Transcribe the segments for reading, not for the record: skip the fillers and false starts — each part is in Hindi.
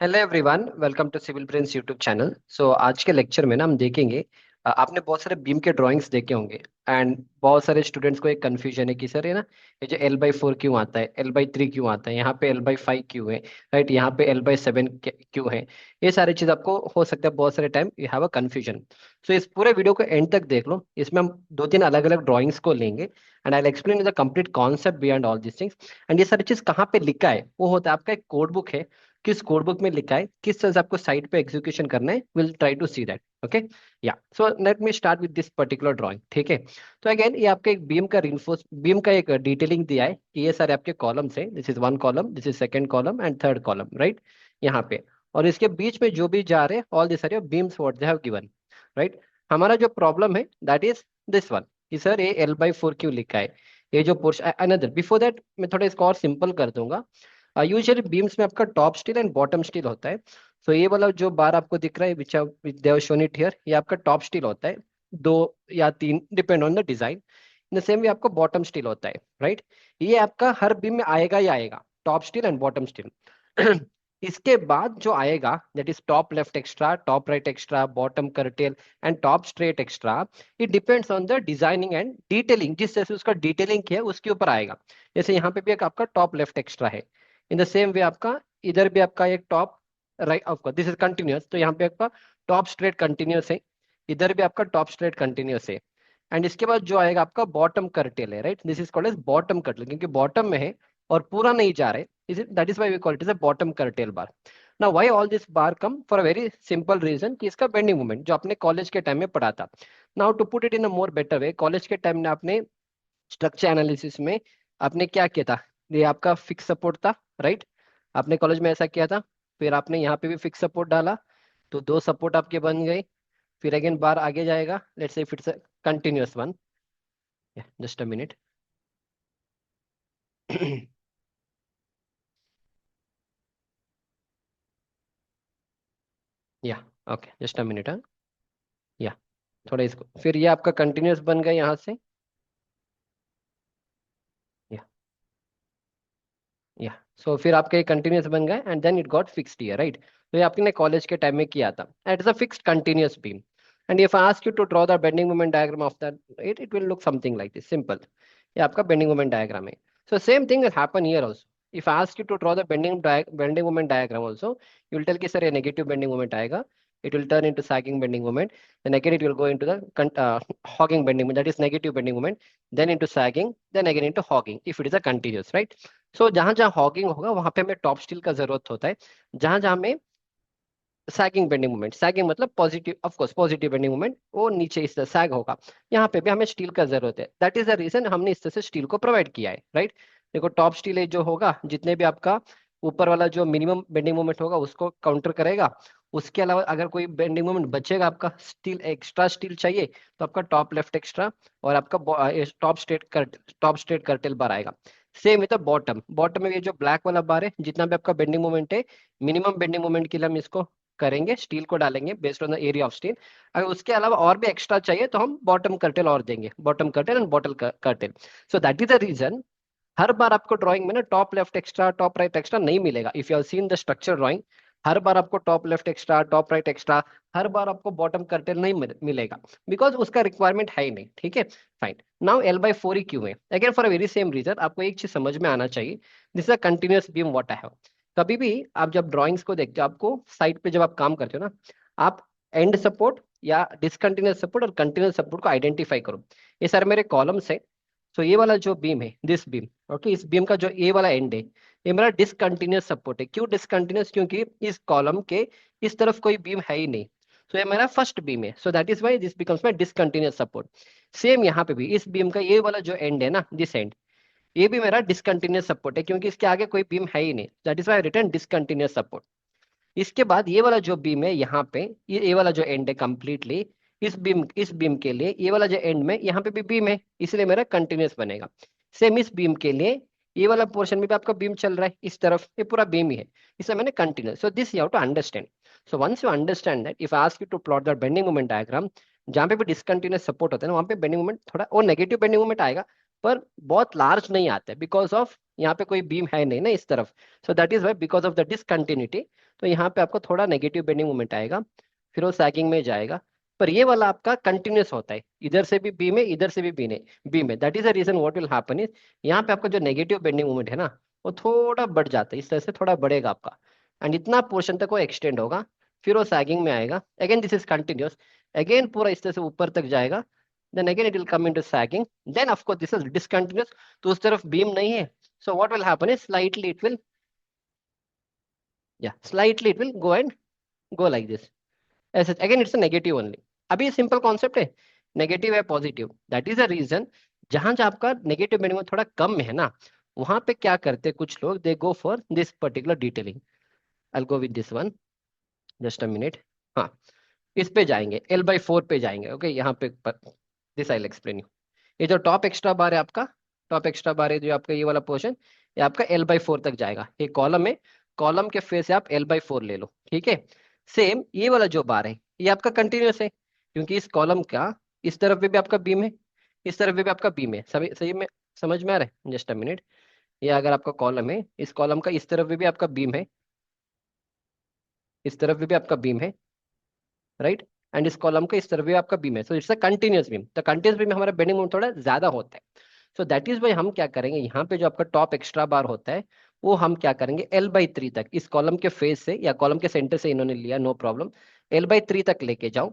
Hello everyone, welcome to Civil Brains YouTube channel. आज के लेक्चर में ना हम देखेंगे। आपने बहुत सारे बीम के ड्राइंग्स देखे होंगे एंड बहुत सारे स्टूडेंट्स को एक कन्फ्यूजन है कि सर ये ना, ये जो L/4 क्यों आता है, L/3 क्यों आता है, यहाँ पे L/5 क्यों है, राइट, यहाँ पे L/7 क्यों है। ये सारी चीज आपको हो सकता है बहुत सारे time you have a confusion. So इस पूरे वीडियो को एंड तक देख लो, इसमें हम दो तीन अलग अलग ड्राइंग्स को लेंगे and I explain the complete concept beyond all this things. And ये सारी चीज कहाँ पे लिखा है, वो होता है आपका एक कोड बुक है। किस कोड बुक में लिखा है, किस तरह से आपको साइट पे एग्जीक्यूशन करना है, will try to see that. Okay, yeah so let me start with this particular drawing. ठीक है, तो अगेन ये आपके एक बीम का रिइंफोर्स बीम का एक डिटेलिंग दिया है कि ये सारे आपके कॉलम्स है। This is one column, this is second column and third column, right, यहाँ पे। और इसके बीच में जो भी जा रहे हैं, all this are your beams what they have given, right. हमारा जो प्रॉब्लम है दैट इज दिस वन, कि सर ये L/4 क्यों लिखा है। ये जो पोर्शन अनदर बिफोर दैट मैं थोड़ा इसको और सिंपल कर दूंगा। यूजुअली बीम्स में आपका top steel and bottom steel होता है। सो ये वाला जो बार आपको दिख रहा है which they have shown it here, ये आपका टॉप स्टील होता है। दो या तीन depend on the design. In the same way आपको बॉटम स्टील होता है, राइट। ये आपका हर बीम में आएगा ही आएगा, top steel and bottom steel. इसके बाद जो आएगा that is top left extra, top right extra, bottom curtail and top straight extra. It depends on the designing and detailing, जिस जैसे उसका डिटेलिंग किया है उसके ऊपर आएगा। जैसे यहाँ पे भी एक आपका टॉप लेफ्ट एक्स्ट्रा है। इन द सेम वे आपका इधर भी आपका एक top right, of this is continuous, तो यहाँ पे आपका टॉप स्ट्रेट कंटिन्यूअस है। इधर भी आपका टॉप स्ट्रेट कंटिन्यूअस है। एंड इसके बाद जो आएगा आपका बॉटम कर्टेल है, right, this is called as bottom curtail, क्योंकि बॉटम में है और पूरा नहीं जा रहे, is it, that is why we call it is a bottom curtail bar. Now why all this bar come, for a very simple reason कि इसका बेंडिंग मोमेंट जो आपने कॉलेज के टाइम में पढ़ा था। Now to put it in a more better way, college के टाइम में आपने स्ट्रक्चर एनालिसिस में आपने क्या किया था, ये आपका फिक्स सपोर्ट था, राइट। आपने कॉलेज में ऐसा किया था। फिर आपने यहाँ पे भी फिक्स सपोर्ट डाला, तो दो सपोर्ट आपके बन गए। फिर अगेन बार आगे जाएगा, लेट्स से फिर से continuous one, just a minute. या ओके, जस्ट अ मिनट। या थोड़ा इसको, फिर ये आपका कंटिन्यूअस बन गया यहाँ से। या या सो फिर आपका ये कंटिन्यूअस बन गया and then it got fixed here, right. तो ये आपने कॉलेज के टाइम में किया था, it is a fixed continuous beam. And if I ask you to draw the bending moment diagram of that, it will look something like this, simple. ये आपका बेंडिंग मोमेंट डायग्राम है। So same thing will happen here also. If I ask you to draw the bending moment diagram also, you will tell कि सर ये नेगेटिव बेंडिंग मोमेंट आएगा, it will turn into sagging bending moment, then again it will go into the hogging bending moment, that is negative bending moment, then into sagging, then again into hogging if it is a continuous, right. सो जहां जहां हॉगिंग होगा वहां पे हमें टॉप स्टील का जरूरत होता है। जहां जहां में सैगिंग बेंडिंग मूवमेंट, सैगिंग मतलब positive, of course positive bending movement, वो नीचे इस तरह सैग होगा, यहाँ पे भी हमें स्टील का जरूरत है। दैट इज द रीजन हमने इस तरह से स्टील को प्रोवाइड किया है, राइट। देखो टॉप स्टील है जो होगा, जितने भी आपका ऊपर वाला जो मिनिमम बेंडिंग मूवमेंट होगा उसको काउंटर करेगा। उसके अलावा अगर कोई बेंडिंग मूवमेंट बचेगा, आपका स्टील एक्स्ट्रा स्टील चाहिए, तो आपका टॉप लेफ्ट एक्स्ट्रा और आपका टॉप स्ट्रेट कर्टेल बार आएगा। Same with the bottom, bottom में ये जो ब्लैक वाला बार है, जितना भी आपका बेंडिंग मोमेंट है, मिनिमम बेंडिंग मोमेंट के लिए हम इसको करेंगे, स्टील को डालेंगे based on the area of steel. अगर उसके अलावा और भी एक्स्ट्रा चाहिए तो हम बॉटम कर्टेल और देंगे, bottom curtail and bottle curtail. So that is the reason हर बार आपको ड्राइंग में ना top left extra top right extra नहीं मिलेगा। If you have seen the structure drawing, हर बार आपको top left extra top right extra, हर बार आपको बॉटम कर्टेल नहीं मिलेगा, बिकॉज उसका रिक्वायरमेंट है ही नहीं। ठीक है, फाइन। नाउ L/4 ही क्यों है, again for a very same reason, आपको एक चीज समझ में आना चाहिए, this is a continuous beam what I have. कभी भी आप जब ड्राइंग्स को देखते हो, आपको साइड पे जब आप काम करते हो ना, आप एंड सपोर्ट या डिसकंटिन्यूअस सपोर्ट और कंटिन्यूअस सपोर्ट को आइडेंटिफाई करो। ये सारे मेरे कॉलम्स है। सो ये वाला जो बीम है, दिस बीम, ओके, इस बीम का जो ए वाला एंड है, ये मेरा डिसकंटिन्यूअस सपोर्ट है। क्यों डिसकंटिन्यूअस, क्योंकि इस कॉलम के इस तरफ कोई बीम है ही नहीं। सो ये मेरा फर्स्ट बीम है, so that is why this becomes my discontinuous support. Same यहाँ पे भी इस बीम का ये वाला जो एंड है ना, दिस एंड, ये भी मेरा डिसकंटिन्यूअस सपोर्ट है, क्योंकि इसके आगे कोई बीम है ही नहीं, that is why return discontinuous support. इसके बाद ये वाला जो बीम है यहाँ पे, ये वाला जो एंड है कंप्लीटली, इस बीम के लिए ये वाला जो एंड में यहाँ पे भी बीम है, इसलिए मेरा कंटिन्यूअस बनेगा। सेम इस बीम के लिए ये वाला पोर्शन में भी आपका बीम चल रहा है, इस तरफ ये पूरा बीम ही है, इसलिए मैंने continuous. So this you have to understand. So once you understand that, if I ask you to plot the bending moment diagram, जहाँ पे भी डिसकंटिन्यूअस सपोर्ट होता है ना, वहाँ पे बेंडिंग मोमेंट थोड़ा और नेगेटिव बेंडिंग मोमेंट आएगा, पर बहुत लार्ज नहीं आते बिकॉज ऑफ यहाँ पे कोई बीम है नहीं ना इस तरफ। सो that is why because of the discontinuity, तो यहाँ पे आपको थोड़ा नेगेटिव बेंडिंग मोमेंट आएगा, फिर वो सैगिंग में जाएगा। पर ये वाला आपका कंटिन्यूस होता है, इधर से भी बीम है, इधर से भी बीम है। That is the reason what will happen is, यहाँ पे आपका जो नेगेटिव बेंडिंग मोमेंट है ना, वो थोड़ा बढ़ जाता है, इस तरह से थोड़ा बढ़ेगा आपका, एंड इतना पोर्शन तक वो एक्सटेंड होगा, फिर वो सैगिंग में आएगा। Again this is continuous, again पूरा इस तरह से ऊपर तक जाएगा, then again it will come into sagging, then of course this is discontinuous, तो उस तरफ बीम नहीं है, so what will happen is slightly it will, yeah, slightly it will go and go like this, ऐसे again it's a negative only. अभी सिंपल कॉन्सेप्ट है, नेगेटिव है positive, that is a reason जहां जहां आपका नेगेटिव बेंडिंग थोड़ा कम है ना, वहां पे क्या करते हैं कुछ लोग, they go for this particular detailing. I go with this one, just a minute. हाँ, इस पे जाएंगे, L/4 पे जाएंगे। ओके, यहाँ पे दिस आई एक्सप्लेन यू। ये जो टॉप एक्स्ट्रा बार है आपका, टॉप एक्स्ट्रा बार है जो आपका ये वाला पोर्शन, ये आपका L/4 तक जाएगा। ये कॉलम है, कॉलम के फेस से आप L/4 ले लो, ठीक है। सेम ये वाला जो बार है ये आपका कंटिन्यूस है, क्योंकि इस कॉलम का इस तरफ भी आपका बीम है, इस तरफ भी आपका बीम है, सभी सही में समझ में आ रहा है? Just a minute. ये अगर आपका कॉलम है, इस कॉलम का इस तरफ भी आपका बीम है, इस तरफ भी आपका बीम है, राइट, एंड इस कॉलम का इस तरफ भी आपका बीम है, so it's a continuous beam. तो कंटिन्यूस बीम में हमारा बेंडिंग मोमेंट थोड़ा ज्यादा होता है। सो दैट इज वाई हम क्या करेंगे, यहाँ पे जो आपका टॉप एक्स्ट्रा बार होता है वो हम क्या करेंगे, L/3 तक, इस कॉलम के फेस से या कॉलम के सेंटर से इन्होंने लिया, नो प्रॉब्लम, L/3 तक लेके जाओ,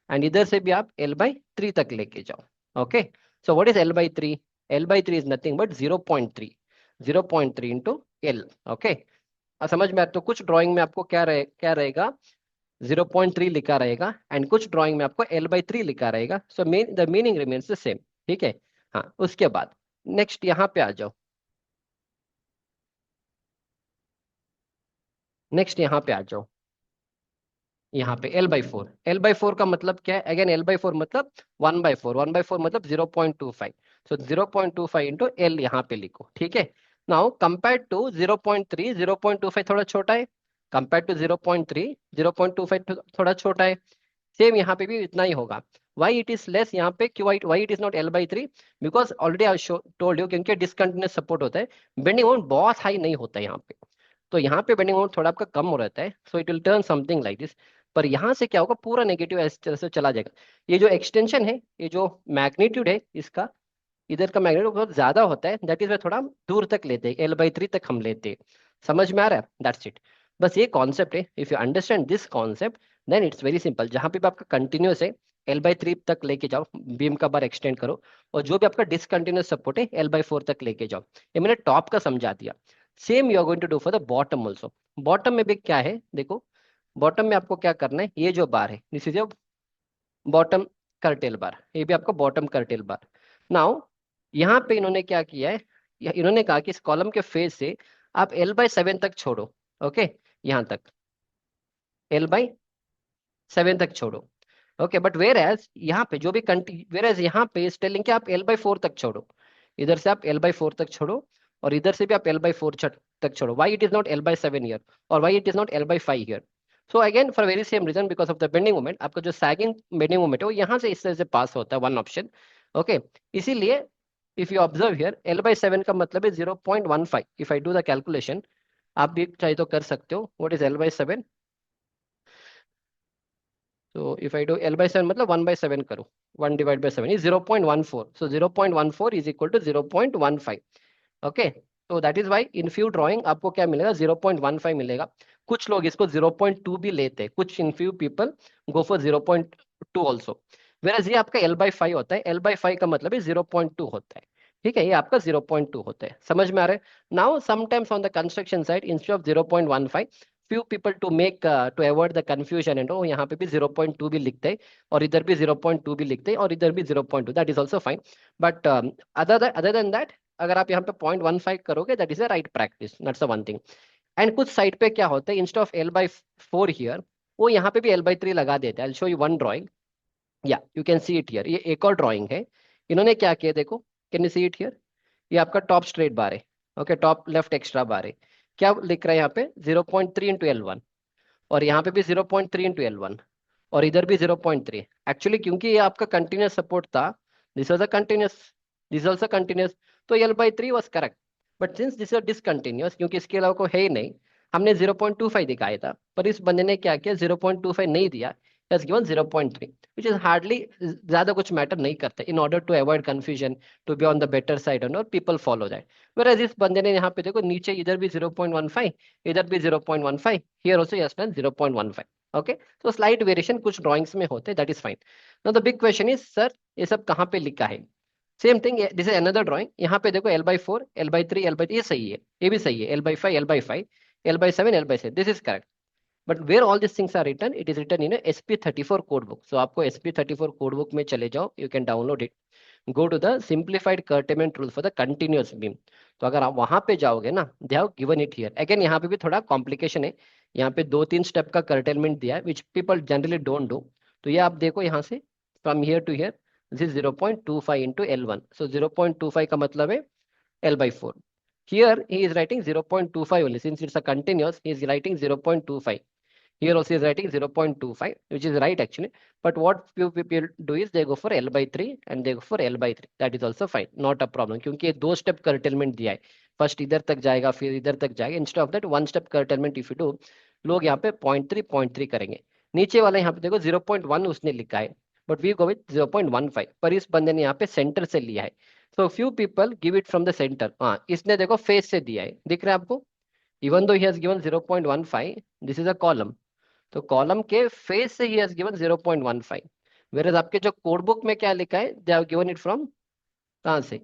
एंड इधर से भी आप L/3 तक लेके जाओ। Okay, so what is L/3? L/3 is nothing but 0.3, 0.3 into L. Okay, समझ में आया? तो कुछ ड्राइंग में आपको क्या रहेगा, 0.3 लिखा रहेगा, एंड कुछ ड्राइंग में आपको L/3 लिखा रहेगा। So the meaning remains the same, ठीक है। हाँ, उसके बाद नेक्स्ट यहाँ पे आ जाओ, नेक्स्ट यहाँ पे आ जाओ, यहाँ पे L/4। L/4 का मतलब क्या है, अगेन L/4 मतलब 1/4, 1/4 मतलब 0.25, सो 0.25 इंटू एल यहाँ पे लिखो, ठीक है। नाउ कंपेयर टू 0.3, 0.25 थोड़ा छोटा है, कंपेयर टू 0.3, 0.25 थोड़ा छोटा है। सेम यहाँ पे भी इतना ही होगा। वाई इट इज लेस यहाँ पे, क्यों Y it is not L/3? Because already I told you, क्योंकि डिसकंटिन्यूस सपोर्ट होता है, बेंडिंग मोमेंट बहुत हाई नहीं होता है यहाँ पे, तो यहाँ पे बेंडिंग मोमेंट थोड़ा आपका कम हो रहता है, so it will turn something like this. पर यहाँ से क्या होगा, पूरा नेगेटिव इस तरह से चला जाएगा। ये जो एक्सटेंशन है, ये जो मैग्नीट्यूड है इसका, इधर का मैग्नीट्यूड बहुत ज्यादा होता है, दैट इज वे थोड़ा हम दूर तक लेते हैं, L/3 तक हम लेते हैं। समझ में आ रहा है? दैट्स इट, बस ये कॉन्सेप्ट है। If you understand this concept then it's very simple. जहां पे भी आपका कंटिन्यूस है, L/3 तक लेके जाओ, बीम का बार एक्सटेंड करो, और जो भी आपका डिसकंटिन्यूस सपोर्ट है L/4 तक लेके जाओ। ये मैंने टॉप का समझा दिया। Same you are going to do for the bottom also. Bottom में भी क्या है देखो, बॉटम में आपको क्या करना है, ये जो बार है this is your bottom curtail bar, ये भी आपका बॉटम कर्टेल बार। नाउ यहाँ पे इन्होंने क्या किया है, इन्होंने कहा कि इस कॉलम के फेस से आप L/7 तक छोड़ो। ओके, यहाँ तक L/7 तक छोड़ो। ओके, बट वेर एज यहाँ पे जो भी वेर एज यहाँ पे इस टेलिंग के आप L/4 तक छोड़ो, इधर से आप L/4 तक छोड़ो, और इधर से भी आप L/4 तक छोड़ो। Why it is not L/7 here, और why it is not L/5 here? So again for very same reason, because of the bending moment, आपका जो सैगिंग बेंडिंग मोमेंट है वो यहाँ से इस तरह से पास होता है, वन ऑप्शन। ओके, इसीलिए if you observe here, L/7 का मतलब है 0.15। If I do the calculation, आप भी चाहे तो कर सकते हो, what is L/7? So if I do L/7 मतलब 1/7 करो, 1/7 is 0.14. So 0.14 is equal to 0.15. Okay, तो that is why in few drawing आपको क्या मिलेगा, 0.15 मिलेगा। कुछ लोग इसको 0.2 भी लेते हैं, कुछ in few people go for 0.2 also. Whereas ये आपका L/5 होता है, L/5 का मतलब है 0.2 होता है, ठीक है, ये आपका 0.2 होता है। समझ में आ रहा है? Now sometimes on the construction side, instead of 0.15, few people to make to avoid the confusion and यहाँ पे भी 0.2 भी लिखते हैं, और इधर भी 0.2 भी लिखते हैं, और इधर भी 0.2, that is also fine. But other than that, अगर आप यहाँ पे 0.15 करोगे, that is a right practice, that's a one thing. And कुछ साइड पे क्या होता है, इंस्टेड ऑफ L/4 हियर, वो यहाँ पे भी L/3 लगा देते हैं। I show you one drawing, yeah you can see it here. ये एक और ड्राइंग है, इन्होंने क्या किया देखो, can you see it here? ये आपका टॉप स्ट्रेट बार है, okay, top left extra bar है। क्या लिख रहा है यहाँ पे, 0.3 इंटू L1, और यहाँ पे भी 0.3 इंटू L1, और इधर भी 0.3। एक्चुअली क्योंकि ये आपका कंटिन्यूस सपोर्ट था, this was a continuous, this also continuous, तो L/3 was correct. But since this is discontinuous, क्योंकि इसके अलावा कोई है ही नहीं, हमने 0.25 दिखाया था, पर इस बंदे ने क्या किया, 0.25 नहीं दिया, has given 0.3, which is hardly, ज्यादा कुछ मैटर नहीं करते, in order to avoid confusion, to be on the better side, और people follow that। whereas इस बंदे ने यहाँ पे देखो, नीचे इधर भी 0.15, इधर भी 0.15, here also he has done 0.15। Okay, तो स्लाइट वेरिएशन कुछ ड्राइंग्स में होते हैं, that is fine. Now the big question is, sir ये सब कहाँ पे लिखा है? Same thing, this is another drawing, यहाँ पे देखो L/4, L/3, L/3, ये सही है, ये भी सही है, L/5, L/5, L/7, L/7, this is correct. But where all this things are written, it is written in SP34 code book. सो आपको SP34 कोड बुक में चले जाओ, you can download it, go to the simplified curtailment rule for the continuous beam. तो अगर आप वहां पे जाओगे ना, they have given it here again, यहाँ पे भी थोड़ा कॉम्प्लिकेशन है, यहाँ पे 2-3 स्टेप का कर्टेलमेंट दिया है, which people generally don't do. तो ये आप देखो यहाँ से, from here to here, this is 0.25 into L1, so 0.25 का मतलब है L/4। Here he is writing 0.25 only, since it's a continuous, he is writing 0.25. Here also is writing 0.25, which is right actually. But what few people do is they go for L/3 and they go for L/3. That is also fine, not a problem, क्योंकि ये 2 स्टेप curtailment दिया है, फर्स्ट इधर तक जाएगा फिर इधर तक जाएगा, instead of that 1 step curtailment if you do, लोग यहाँ पे 0.3 करेंगे। नीचे वाला यहाँ पे देखो 0.1 उसने लिखा है, बट वी गो विथ 0.15, पर इस बंदे ने यहाँ पे सेंटर से लिया है। So few people give it from the centre, हाँ इसने देखो फेस से दिया है, दिख रहा है आपको, even though he has given 0.15, this is a column, तो कॉलम के फेस से ही हैज गिवन 0.15। वेयर आपके जो कोड बुक में क्या लिखा है, दे हैव गिवन इट फ्रॉम, कहाँ से,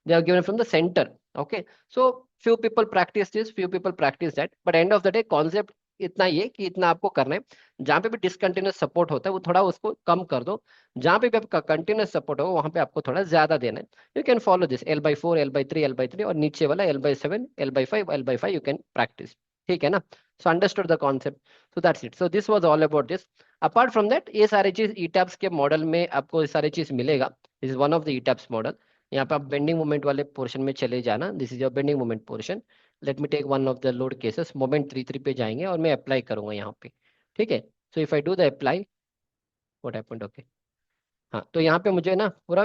दे have given from the centre. Okay, so few people practice this, few people practice that, but end of the day concept इतना ही है कि इतना आपको करना है, जहां पे भी डिसकंटिन्यूअस सपोर्ट होता है वो थोड़ा उसको कम कर दो, जहां पे भी आपका कंटिन्यूअस सपोर्ट हो वहां पे आपको थोड़ा ज्यादा देना है। You can follow this L/4, L/3, L/3, और नीचे वाला L/7, L/5, L/5 you can practice, ठीक है ना? So understood the concept, so that's it, so this was all about this. Apart from that, ये सारी चीज ईटैप्स के मॉडल में आपको ये सारी चीज मिलेगा, this is one of the ETABS model. यहाँ पे आप बेंडिंग मोमेंट वाले पोर्शन में चले जाना, this is your bending moment portion. Let me take one of the load cases, moment 3 पे जाएंगे और मैं अप्लाई करूंगा यहाँ पे, ठीक है? So if I do the apply, what happened, okay, हाँ, तो यहाँ पे मुझे ना पूरा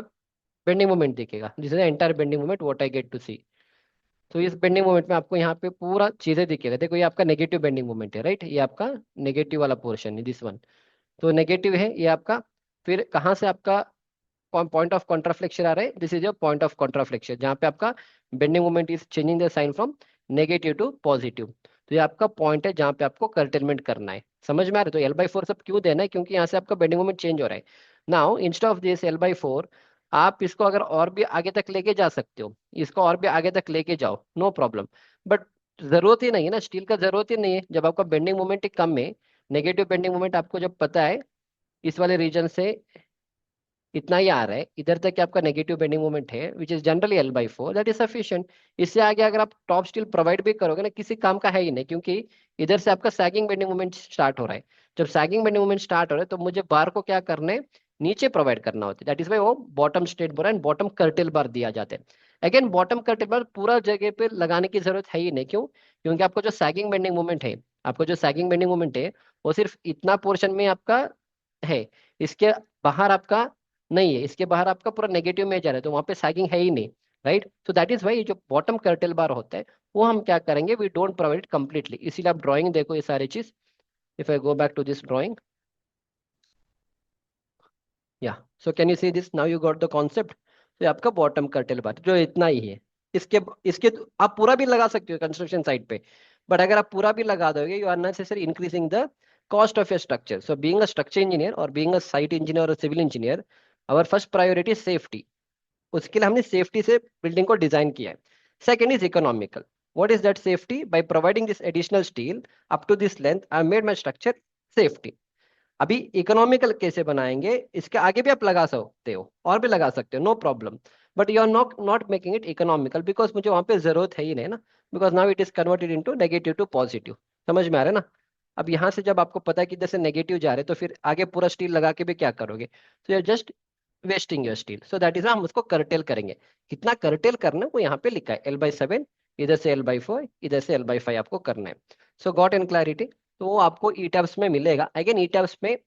बेंडिंग मोमेंट दिखेगा, this is entire bending moment what I get to see. तो इस बेंडिंग मोमेंट में आपको यहाँ पे पूरा चीजें दिखेगा, देखो ये आपका नेगेटिव बेंडिंग मोमेंट है, राइट, ये आपका नेगेटिव वाला पोर्शन है, दिस वन, तो नेगेटिव है ये आपका। फिर कहाँ से आपका पॉइंट ऑफ कॉन्ट्राफ्लेक्शन आ रहा है, this is your point of contraflexion, जहाँ पे आपका bending moment is changing the sign from negative to positive. तो ये आपका पॉइंट है जहाँ पे आपको कर्टेलमेंट करना है, समझ में आ रहा है? तो L/4 सब क्यों देना है, क्योंकि यहाँ से आपका बेंडिंग मोमेंट चेंज हो रहा है। Now instead of this L/4, आप इसको अगर और भी आगे तक लेके जा सकते हो, इसको और भी आगे तक लेके जाओ, नो प्रॉब्लम, बट जरूरत ही नहीं है ना, स्टील का जरूरत ही नहीं है, जब आपका बेंडिंग मोमेंट ही कम है, नेगेटिव बेंडिंग मोमेंट आपको जब पता है इस वाले रीजन से इतना ही आ रहा है, इधर तक आपका नेगेटिव बेंडिंग मोमेंट है, which is generally L/4, that is sufficient. इससे आगे अगर आप टॉप स्टील प्रोवाइड भी करोगे ना, किसी काम का है ही नहीं, क्योंकि इधर से आपका सैगिंग बेंडिंग मोमेंट स्टार्ट हो रहा है। जब सैगिंग बेंडिंग मोमेंट स्टार्ट हो रहा है तो मुझे बार को क्या करना है, नीचे प्रोवाइड करना होता है, दैट इज वाई वो bottom straight bar and bottom curtail bar दिया जाता है। अगेन बॉटम कर्टेल बार पूरा जगह पे लगाने की जरूरत है ही नहीं, क्यों? क्योंकि आपको जो सैगिंग बेंडिंग मोमेंट है, आपको जो सैगिंग बेंडिंग मोमेंट है वो सिर्फ इतना पोर्शन में आपका है, इसके बाहर आपका नहीं है, इसके बाहर आपका पूरा नेगेटिव में जा रहा है, तो वहां पे सैगिंग है ही नहीं, right? So that is why जो बॉटम कर्टेल बार होता है वो हम क्या करेंगे, वी डोंट प्रोवाइड कंप्लीटली, इसीलिए आप ड्राइंग देखो ये सारी चीज। If I go back to this drawing, yeah, so can you see this, now you got the concept. तो ये आपका बॉटम कर्टेल बार जो इतना ही है, इसके इसके आप पूरा भी लगा सकते हो कंस्ट्रक्शन साइट पे, बट अगर आप पूरा भी लगा दोगे, you are necessary increasing the cost of your structure. So being a structure engineer और बीइंग अ साइट इंजीनियर और civil engineer, our first priority is safety, उसके लिए हमने सेफ्टी से बिल्डिंग को डिजाइन किया है। Second is economical, what is that safety, by providing this additional steel up to this length I made my structure safety. अभी इकोनॉमिकल कैसे बनाएंगे, इसके आगे भी आप लगा सकते हो और भी लगा सकते हो, no problem, but you are not not making it economical, because मुझे वहां पे जरूरत है ही नहीं ना, because now it is converted into negative to positive, समझ में आ रहा है ना? अब यहाँ से जब आपको पता है कि जैसे नेगेटिव जा रहे हैं तो फिर आगे पूरा स्टील लगा के भी क्या करोगे, तो you just wasting your steel. So that is हम उसको करटेल करेंगे, कितना करटेल करना है वो यहाँ पे लिखा है, L/7, इधर से L/4, इधर से L/5 आपको करना है। सो गॉट इन क्लैरिटी? तो वो आपको ई टैब्स में मिलेगा, अगेन ई टैब्स में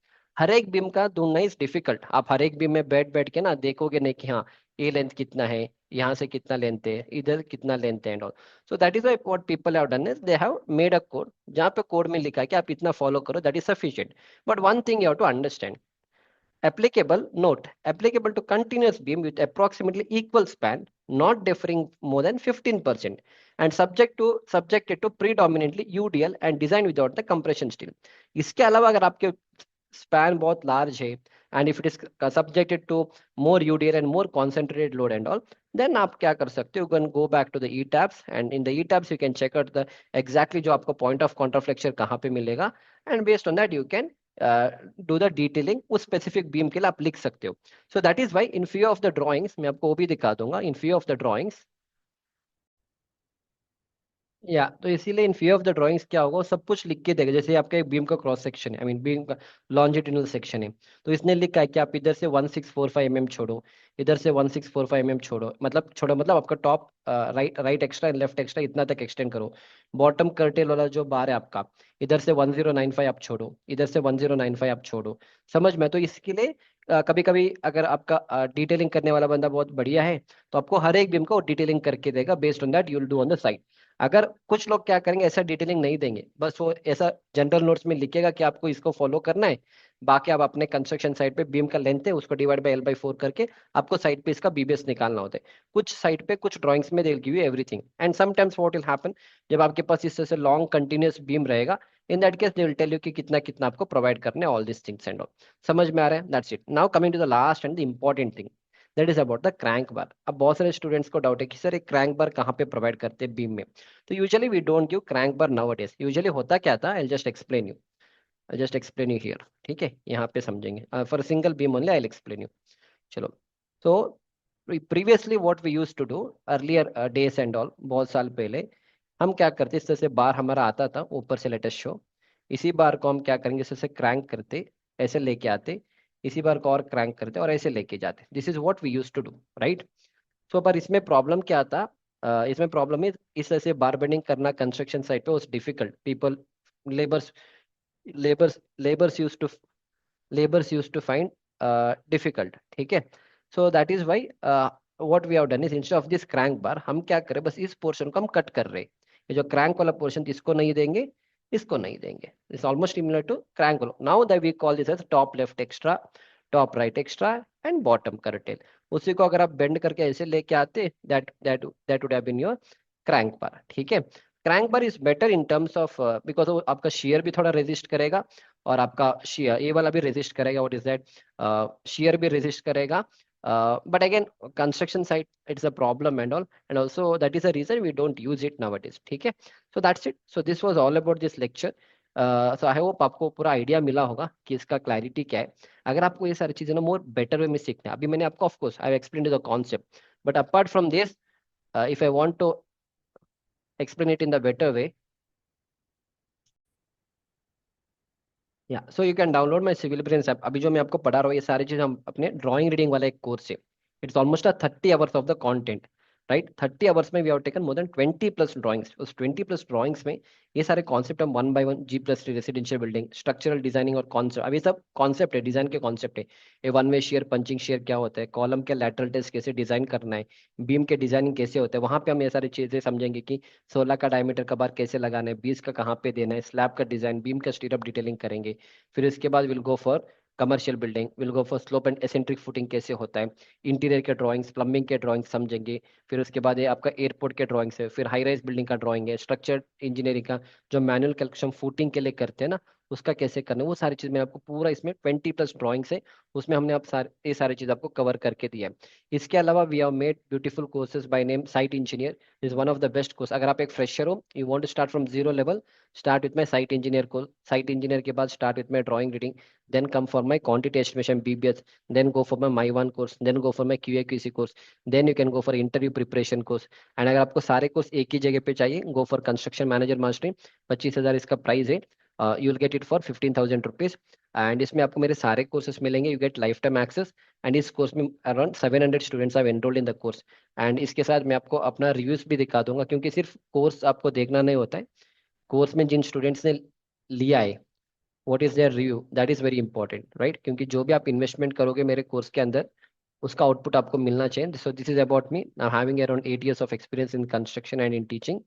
हर एक बीम का ढूंढना इज डिफिकल्ट। आप हर एक बीम में बैठ बैठ के ना देखोगे नहीं कि हाँ ये लेंथ कितना है, यहाँ से कितना लेंथ है, इधर कितना लेंथ है and all. So that is what people have done is they have made a code जहाँ पे कोड में लिखा है कि आप इतना फॉलो करो, that is sufficient. But one thing you have to understand, applicable note applicable to continuous beam with approximately equal span, not differing more than 15%, and subjected to predominantly UDL and designed without the compression steel। इसके अलावा अगर आपके span बहुत large है and if it is subjected to more UDL and more concentrated load and all, then आप क्या कर सकते हो, you can go back to the ETABS and in the ETABS you can check out the exactly जो आपको point of contraflexure कहाँ पे मिलेगा, and based on that you can do the detailing उस स्पेसिफिक बीम के लिए आप लिख सकते हो। So that is why in few of the drawings, मैं आपको वो भी दिखा दूंगा, in few of the drawings या तो इसीलिए in few of the drawings क्या होगा, वो सब कुछ लिख के देगा। जैसे आपका एक बीम का क्रॉस सेक्शन है, आई मीन बीम का लॉन्जिट्यूडनल सेक्शन है, तो इसने लिखा है कि आप इधर से 1645 mm छोड़ो, इधर से 1645 mm छोड़ो, मतलब छोड़ो मतलब आपका top right right extra and left extra इतना तक एक्सटेंड करो। बॉटम कर्टेल वाला जो बार है आपका, इधर से 1095 आप छोड़ो, इधर से 1095 आप छोड़ो। समझ में? तो इसके लिए कभी कभी अगर आपका डिटेलिंग करने वाला बंदा बहुत बढ़िया है तो आपको हर एक बीम को डिटेलिंग करके देगा, based on that you will do on the side. अगर कुछ लोग क्या करेंगे, ऐसा डिटेलिंग नहीं देंगे, बस वो ऐसा जनरल नोट्स में लिखेगा कि आपको इसको फॉलो करना है, बाकी आप अपने कंस्ट्रक्शन साइट पे बीम का लेंथ है उसको डिवाइड बाय L/4 करके आपको साइड पे इसका बीबीएस निकालना होता है। कुछ साइड पे कुछ ड्राइंग्स में they give you everything and sometimes what will happen, जब आपके पास इस तरह से लॉन्ग कंटिन्यूअस बीम रहेगा, in that case they will tell you कि कितना कितना आपको प्रोवाइड करना है, all this things and all. समझ में आ रहा है? That's it. Now coming to the last and the important thing, that is about the crank bar. अब बहुत सारे स्टूडेंट्स को डाउट है कि सर एक क्रैंक बार कहाँ पे प्रोवाइड करते हैं बीम में। तो usually we don't give crank bar nowadays. Usually होता क्या था, I just explain you here. ठीक है, यहाँ पे समझेंगे for single beam only, I explain you. चलो, तो previously what we used to do earlier days and all, बहुत साल पहले हम क्या करते, इस तरह से बार हमारा आता था ऊपर से, लेटेस्ट शो, इसी बार को हम क्या करेंगे, इस तरह से क्रैंक करते, ऐसे लेके आते, इसी बार को और क्रैंक करते और ऐसे लेके जाते। This is what we used to do, right? So पर इसमें प्रॉब्लम क्या था, इसमें प्रॉब्लम इस तरह से बार बेंडिंग करना कंस्ट्रक्शन साइट पे was difficult. People labours labours labours use to labours use to find difficult. ठीक है, so that is why what we have done is instead of this crank bar हम क्या करें, बस इस पोर्शन को हम कट कर रहे हैं। ये जो क्रैंक वाला पोर्शन, इसको नहीं देंगे, इसको नहीं देंगे। It's almost similar to crank. Now that we call this as top left extra, top right extra and bottom curtail. उसी को अगर आप बेंड करके ऐसे लेके आते, that that that would have been your crank bar. ठीक है, crank bar is better in terms of because वो आपका शेयर भी थोड़ा रेजिस्ट करेगा और आपका शेयर ये वाला भी रेजिस्ट करेगा, व्हाट इज दैट, शेयर भी रेजिस्ट करेगा। But again construction site it's a problem and all, and also that is a reason we don't use it now it is. ठीक है, so that's it. So this was all about this lecture. So I hope आपको पूरा आइडिया मिला होगा कि इसका क्लैरिटी क्या है। अगर आपको ये सारी चीजें ना मोर बेटर वे में सीखना है, अभी मैंने आपको of course I explain the concept, but apart from this if I want to explain it in the better way, या so you can download my Civil Brains app. अभी जो मैं आपको पढ़ा रहा हूँ ये सारी चीज़ हम अपने ड्राइंग रीडिंग वाला एक कोर्स है। It's almost a 30 hours of the content, right? 30 hours में we have taken more than 20+ drawings. उस 20+ ड्राइंग्स में ये सारे कॉन्सेप्ट हम 1 by 1 G+3 residential building, structural designing और कॉन्सेप्ट, अब ये सब कॉन्सेप्ट है, डिजाइन के कॉन्सेप्ट है। ये one way share, punching share क्या होता है, कॉलम के लैटरल टेस्ट कैसे डिजाइन करना है, बीम के डिजाइनिंग कैसे होता है, वहां पे हम ये सारी चीजें समझेंगे कि 16 का डायमीटर का बार कैसे लगाना है, 20 का कहाँ पे देना है, स्लैब का डिजाइन, बीम का स्टीरअप डिटेलिंग करेंगे। फिर इसके बाद will go for commercial building, will go for slope and eccentric footing कैसे होता है, इंटीरियर के ड्राइंग्स, प्लम्बिंग के ड्राइंग्स समझेंगे। फिर उसके बाद ये आपका एयरपोर्ट के ड्राइंग्स है, फिर हाई राइज बिल्डिंग का ड्राइंग है, स्ट्रक्चर इंजीनियरिंग का जो मैनुअल कैलकुलेशन फुटिंग के लिए करते हैं ना, उसका कैसे करना है, वो सारी चीज मैं आपको पूरा इसमें 20+ ड्राइंग्स है, उसमें हमने आप सारे ये सारी चीज आपको कवर करके दिया है। इसके अलावा we have made beautiful courses by name site engineer, is one of the best course. अगर आप एक फ्रेशर हो, you want to start from zero level, start with my site engineer course. Site engineer के बाद start with my drawing reading, then come for my quantity estimation BBS, then go for my My1 course, then go for my QA/QC course, then you can go for interview preparation course। And अगर आपको सारे कोर्स एक ही जगह पे चाहिए, go for construction manager mastery, 25,000 इसका प्राइस है। You will get it for 15,000 rupees. And इसमें आपको मेरे सारे कोर्सेस मिलेंगे, you get life time access. And इस कोर्स में around 700 students are enrolled in the course. And इसके साथ मैं आपको अपना रिव्यूज भी दिखा दूंगा, क्योंकि सिर्फ कोर्स आपको देखना नहीं होता है, कोर्स में जिन स्टूडेंट्स ने लिया है what is their review, that is very important, right? क्योंकि जो भी आप इन्वेस्टमेंट करोगे मेरे कोर्स के अंदर, उसका आउटपुट आपको मिलना चाहिए। So this is about me, I having around 8 years of experience in construction and in teaching.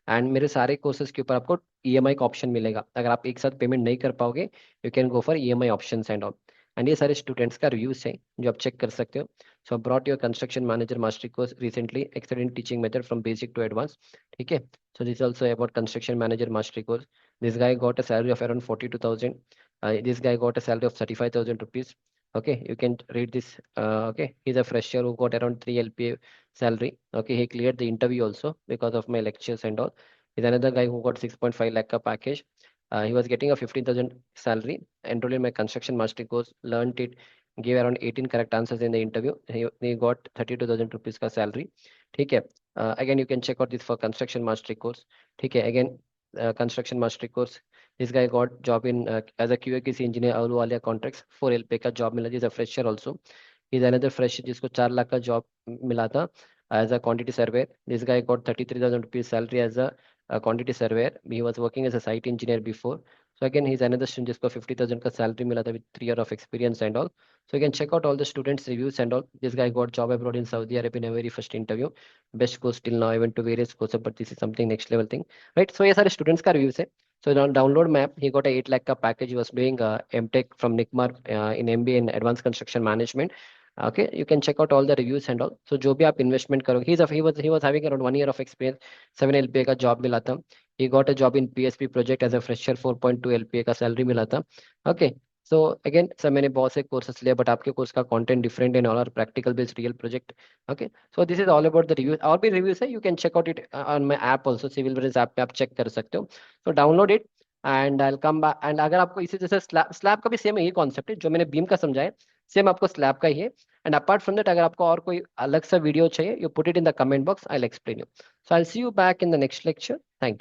And मेरे सारे कोर्सेज के ऊपर आपको ईएमआई का ऑप्शन मिलेगा। अगर आप एक साथ पेमेंट नहीं कर पाओगे, you can go for EMI option and all. And ये सारे स्टूडेंट्स का रिव्यूज है जो आप चेक कर सकते हो। So brought your construction manager mastery course recently, excellent teaching method from basic to advance. ठीक है, so this also about construction manager mastery course. This guy got a salary of around 42,000। This guy got a salary of 35,000 rupees. Okay, you can read this. Okay, he's a fresher who got around 3 LPA salary. Okay, he cleared the interview also because of my lectures and all. He's another guy who got 6.5 lakh ka package. He was getting a 15,000 salary, enrolled in my construction mastery course, learned it, gave around 18 correct answers in the interview. He got 32,000 rupees का salary. ठीक है, again you can check out this for construction mastery course. ठीक है, again construction mastery course. This guy got job in as a QA/QC engineer Ahluwalia Contracts, 4 LPA का जॉब मिला। Is a fresher also. Is another fresher जिसको 4 लाख का जॉब मिला था as a quantity surveyor. This guy got 33,000 rupees salary as a quantity surveyor. He was working as a site engineer before. So again he is another student जिसको 50,000 का सैलरी मिला था with 3 years of experience and all. So you can check out all the students reviews and all. This guy got job abroad in Saudi Arabia in a very first interview. Best course till now. I went to various courses, but this is something next level thing, right? So ये सारे students का reviews है। So now download map. He got a 8 lakh ka package. He was doing MTech from NICMAR in MBA in Advanced Construction Management. Okay, you can check out all the reviews and all. So जो भी आप investment करोगे, he was having around 1 year of experience, 7 LPA का job मिला था। He got a job in PSP project as a fresher, 4.2 LPA का salary मिला था। Okay, so again सर मैंने बहुत से courses लिए, but आपके course का content different and all are practical based real project. Okay, so this is all about the reviews। और भी reviews है, you can check out it on my app also, Civil Bridge app पे आप check कर सकते हो। तो download it and I come back. And अगर आपको इसी जैसे स्लैब स्लैब का भी सेम यही कॉन्सेप्ट है जो मैंने बीम का समझाया, सेम आपको स्लैब का ही है। एंड अपार्ट फ्रॉम दैट, अगर आपको और कोई अलग सा वीडियो चाहिए, you put it in the comment box, I will explain you. So I see you back in the next lecture. Thank you.